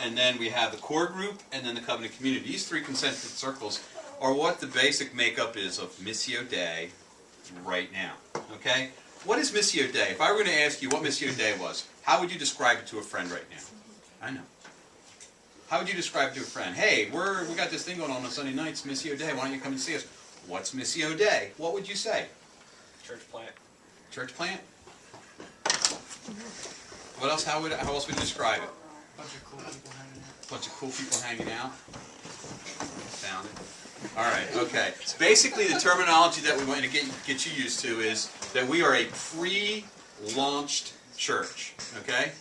And then we have the core group, and then the covenant community. These three concentric circles are what the basic makeup is of Missio Dei right now. Okay? What is Missio Dei? If I were going to ask you what Missio Dei was, how would you describe it to a friend right now? I know. How would you describe it to a friend? Hey, we got this thing going on Sunday nights, Missio Dei. Why don't you come and see us? What's Missio Dei? What would you say? Church plant. Church plant? What else? How else would you describe it? Bunch of cool people hanging out. Bunch of cool people hanging out. Found it. All right. Okay. So basically, the terminology that we want to get you used to is that we are a pre-launched church. Okay.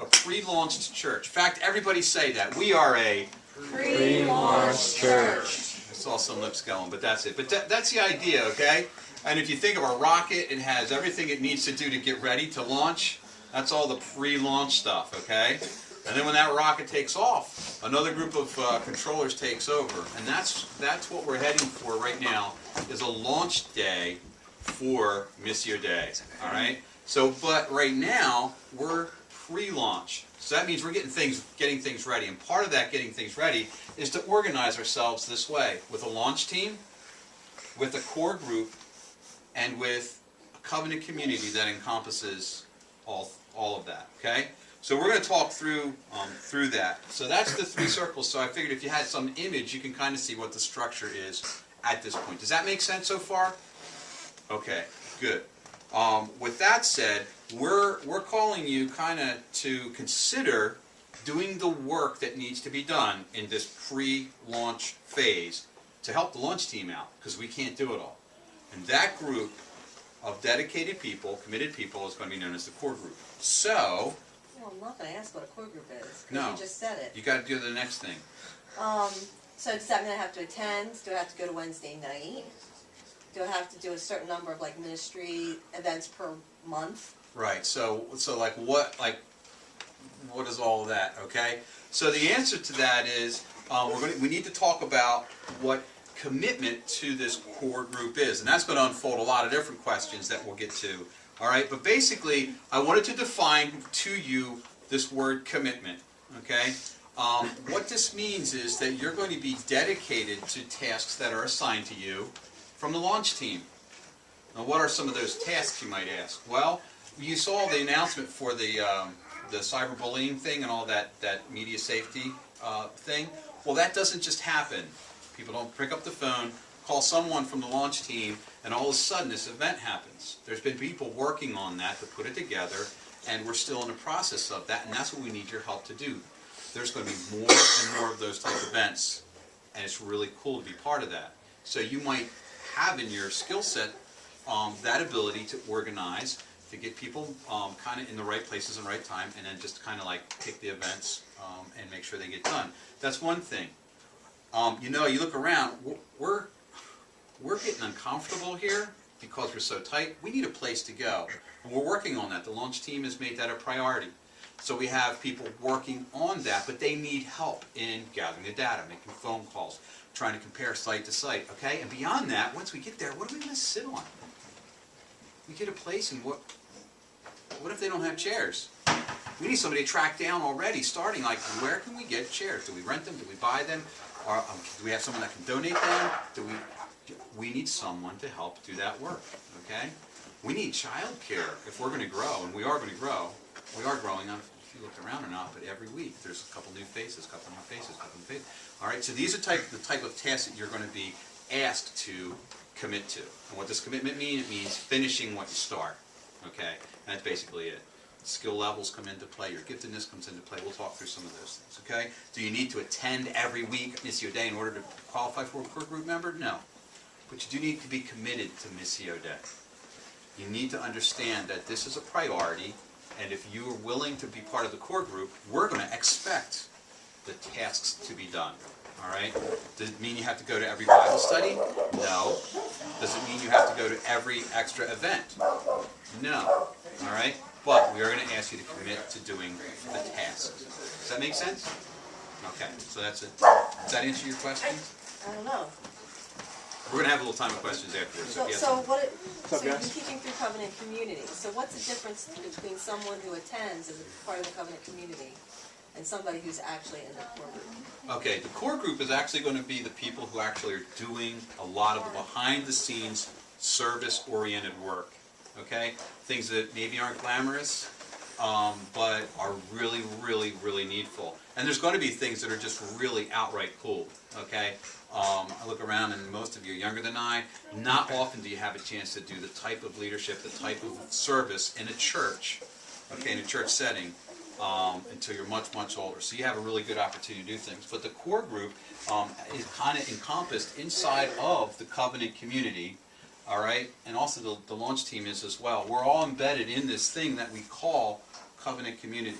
A pre-launched church. In fact, everybody say that. We are a pre-launched church. I saw some lips going, but that's it. But that's the idea, okay? And if you think of a rocket, it has everything it needs to do to get ready to launch. That's all the pre-launch stuff, okay? And then when that rocket takes off, another group of controllers takes over. And that's what we're heading for right now, is a launch day for Missio Dei, all right? So, but right now, we're pre-launch. So that means we're getting things ready. And part of that getting things ready is to organize ourselves this way, with a launch team, with a core group, and with a covenant community that encompasses all of that. Okay? So we're going to talk through that. So that's the three circles. So I figured if you had some image, you can kind of see what the structure is at this point. Does that make sense so far? Okay, good. With that said, we're calling you kind of to consider doing the work that needs to be done in this pre-launch phase to help the launch team out, because we can't do it all. And that group of dedicated people, committed people, is going to be known as the core group. So, Well, I'm not going to ask what a core group is, because No. you just said it. you got to do the next thing. So does that mean I have to attend? Do I have to go to Wednesday night? Do I have to do a certain number of like ministry events per month? Right. So what is all of that? Okay. So the answer to that is we need to talk about what commitment to this core group is, and that's going to unfold a lot of different questions that we'll get to. All right. But basically, I wanted to define to you this word commitment. Okay. What this means is that you're going to be dedicated to tasks that are assigned to you from the launch team. Now, what are some of those tasks, you might ask? Well, you saw the announcement for the cyberbullying thing and all that media safety thing. Well, that doesn't just happen. People don't pick up the phone, call someone from the launch team, and all of a sudden this event happens. There's been people working on that to put it together, and we're still in the process of that, and that's what we need your help to do. There's going to be more and more of those type of events, and it's really cool to be part of that. So you might have in your skill set that ability to organize, to get people kind of in the right places and right time, and then just kind of like pick the events and make sure they get done. That's one thing. You know, you look around, we're getting uncomfortable here because we're so tight. We need a place to go, and we're working on that. The launch team has made that a priority. So we have people working on that, but they need help in gathering the data, making phone calls, trying to compare site to site, okay? And beyond that, once we get there, what are we going to sit on? We get a place, and what if they don't have chairs? We need somebody to track down already, starting like, where can we get chairs? Do we rent them? Do we buy them? Or do we have someone that can donate them? We need someone to help do that work, okay? We need childcare if we're going to grow, and we are going to grow. We are growing, if you look around or not, but every week there's a couple new faces, couple new faces. All right, so these are the type of tasks that you're going to be asked to commit to. And what does commitment mean? It means finishing what you start, okay? And that's basically it. Skill levels come into play, your giftedness comes into play. We'll talk through some of those things, okay? Do you need to attend every week Missio Dei in order to qualify for a core group member? No. But you do need to be committed to Missio Dei. You need to understand that this is a priority, and if you are willing to be part of the core group, we're going to expect the tasks to be done. All right? Does it mean you have to go to every Bible study? No. Does it mean you have to go to every extra event? No. All right? But we are going to ask you to commit to doing the tasks. Does that make sense? Okay. So that's it. Does that answer your question? I don't know. We're going to have a little time of questions afterwards. So, yes. so what? up, So you've been guys? teaching through covenant community. So what's the difference between someone who attends as a part of the covenant community and and somebody who's actually in the core group. Okay, the core group is actually going to be the people who actually are doing a lot of the behind-the-scenes, service-oriented work. Okay, things that maybe aren't glamorous, but are really, really, really needful. And there's going to be things that are just really outright cool. Okay, I look around and most of you are younger than I. Not often do you have a chance to do the type of leadership, the type of service in a church, okay, in a church setting, until you're much, much older. So you have a really good opportunity to do things. But the core group is kind of encompassed inside of the covenant community, all right? And also the launch team is as well. We're all embedded in this thing that we call covenant community,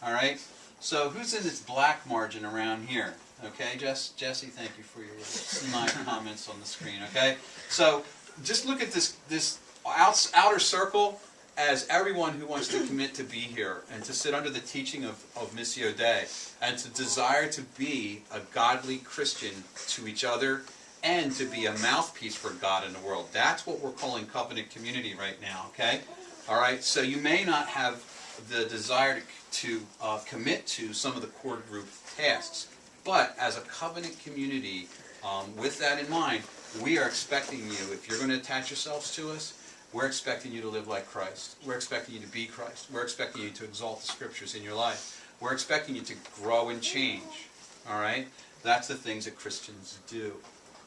all right? So who's in this black margin around here? Okay, Jesse, thank you for your snide comments on the screen, okay? So just look at this outer circle as everyone who wants to commit to be here and to sit under the teaching of Missio Dei and to desire to be a godly Christian to each other and to be a mouthpiece for God in the world. That's what we're calling covenant community right now, okay? All right, so you may not have the desire to commit to some of the core group tasks, but as a covenant community, with that in mind, we are expecting you, if you're going to attach yourselves to us, we're expecting you to live like Christ. We're expecting you to be Christ. We're expecting you to exalt the Scriptures in your life. We're expecting you to grow and change. All right? That's the things that Christians do.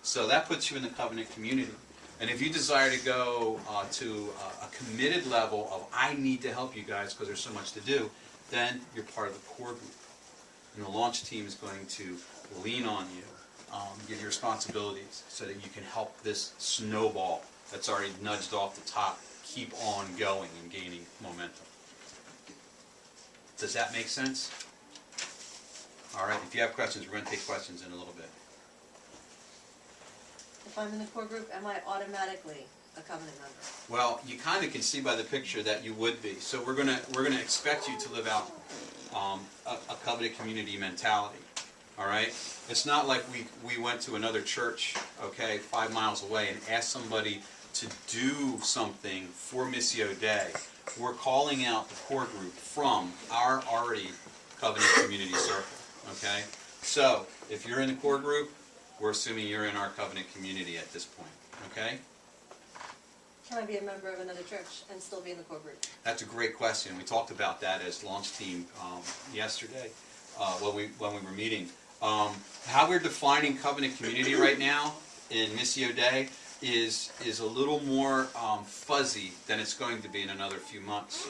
So that puts you in the covenant community. And if you desire to go to a committed level of, I need to help you guys because there's so much to do, then you're part of the core group. And the launch team is going to lean on you, give you responsibilities so that you can help this snowball that's already nudged off the top keep on going and gaining momentum. Does that make sense? All right, if you have questions, we're going to take questions in a little bit. If I'm in the core group, am I automatically a covenant member? Well, you kind of can see by the picture that you would be. So we're gonna expect you to live out a covenant community mentality. All right? It's not like we went to another church, okay, 5 miles away and asked somebody to do something for Missio Dei. We're calling out the core group from our already covenant community circle. Okay? So, if you're in the core group, we're assuming you're in our covenant community at this point. Okay? Can I be a member of another church and still be in the core group? That's a great question. We talked about that as launch team yesterday when we were meeting. How we're defining covenant community right now in Missio Dei is a little more fuzzy than it's going to be in another few months.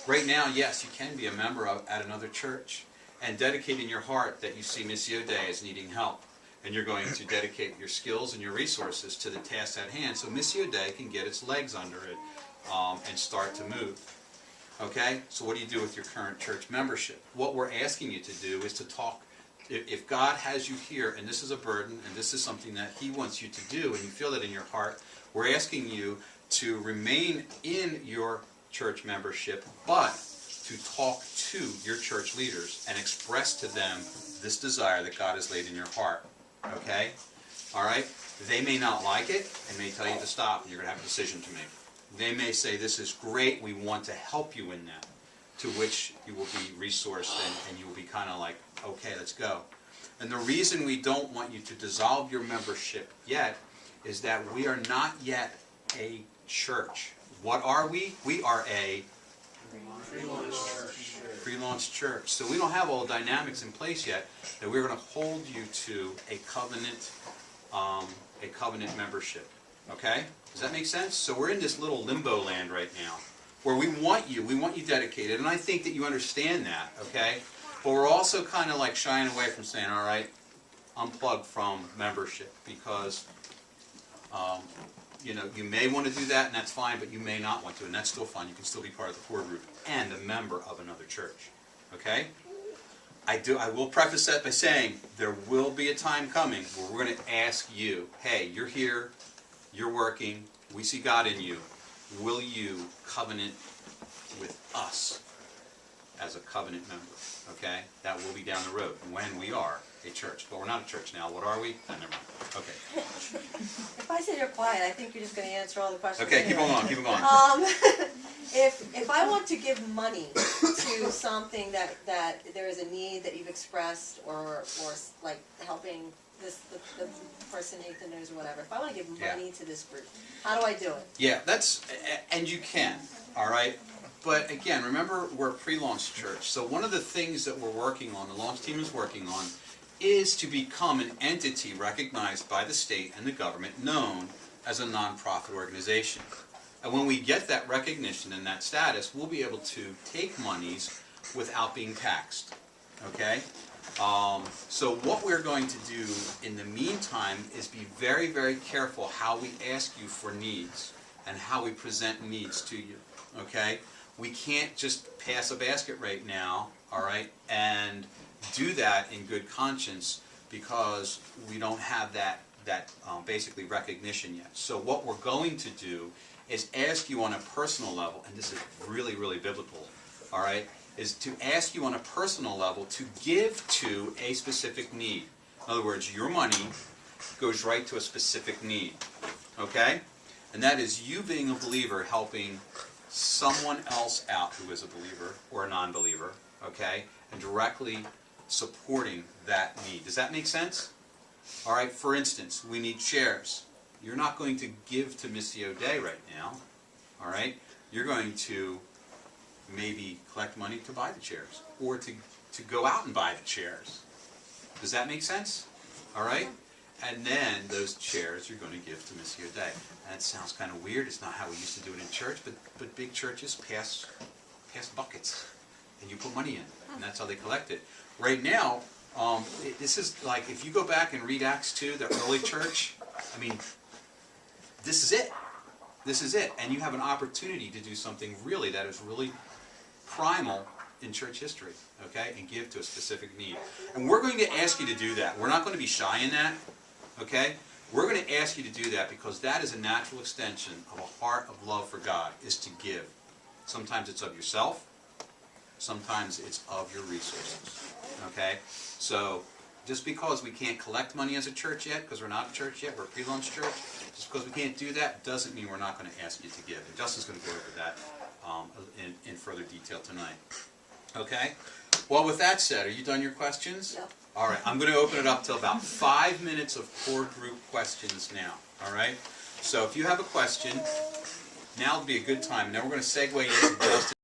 Right now, yes, you can be a member at another church and dedicate in your heart that you see Missio Dei as needing help. And you're going to dedicate your skills and your resources to the task at hand so Missio Dei can get its legs under it and start to move. Okay? So what do you do with your current church membership? What we're asking you to do is to talk. If God has you here, and this is a burden, and this is something that He wants you to do, and you feel that in your heart, we're asking you to remain in your church membership, but to talk to your church leaders and express to them this desire that God has laid in your heart. Okay? All right? They may not like it and may tell you to stop, and you're going to have a decision to make. They may say, this is great, we want to help you in that, to which you will be resourced and you will be kind of like, okay, let's go. And the reason we don't want you to dissolve your membership yet is that we are not yet a church. What are we? We are a pre-launch church. So we don't have all the dynamics in place yet that we're going to hold you to a covenant membership. Okay? Does that make sense? So we're in this little limbo land right now where we want you dedicated, and I think that you understand that, okay? But we're also kind of like shying away from saying, all right, unplug from membership because you may want to do that, and that's fine, but you may not want to, and that's still fine. You can still be part of the core group and a member of another church. Okay? I will preface that by saying there will be a time coming where we're going to ask you, hey, you're here, you're working, we see God in you. Will you covenant with us as a covenant member? Okay? That will be down the road when we are a church. But we're not a church now. What are we? Never mind. Okay. If I say you're quiet, I think you're just going to answer all the questions. Okay, keep anyway. on going. Keep on going. if I want to give money to something that there is a need that you've expressed, or like helping the person Nathan knows or whatever, if I want to give money to this group, how do I do it? Yeah, and you can, all right? But again, remember, we're a pre-launch church, so one of the things that we're working on, the launch team is working on, is to become an entity recognized by the state and the government, known as a nonprofit organization. And when we get that recognition and that status, we'll be able to take monies without being taxed, okay? So what we're going to do in the meantime is be very, very careful how we ask you for needs and how we present needs to you, okay? We can't just pass a basket right now, all right, and do that in good conscience because we don't have that basically recognition yet. So what we're going to do is ask you on a personal level, and this is really, really biblical, all right, is to ask you on a personal level to give to a specific need. In other words, your money goes right to a specific need, okay? And that is you being a believer helping someone else out who is a believer or a non-believer, okay, and directly supporting that need. Does that make sense? All right, for instance, we need chairs. You're not going to give to Missio Dei right now, all right? You're going to maybe collect money to buy the chairs, or to go out and buy the chairs. Does that make sense? All right? And then those chairs you're going to give to Missio Dei. That sounds kind of weird. It's not how we used to do it in church, but big churches pass buckets, and you put money in, and that's how they collect it. Right now, this is like, if you go back and read Acts 2, the early church, I mean, this is it. This is it. And you have an opportunity to do something really that is really primal in church history, okay, and give to a specific need. And we're going to ask you to do that. We're not going to be shy in that, okay? We're going to ask you to do that because that is a natural extension of a heart of love for God, is to give. Sometimes it's of yourself. Sometimes it's of your resources, okay? So just because we can't collect money as a church yet, because we're not a church yet, we're a pre-launch church, just because we can't do that doesn't mean we're not going to ask you to give. And Justin's going to go over that in further detail tonight. Okay? Well, with that said, are you done your questions? Yep. All right, I'm going to open it up to about 5 minutes of core group questions now. All right? So if you have a question, now would be a good time. Now we're going to segue into Justin.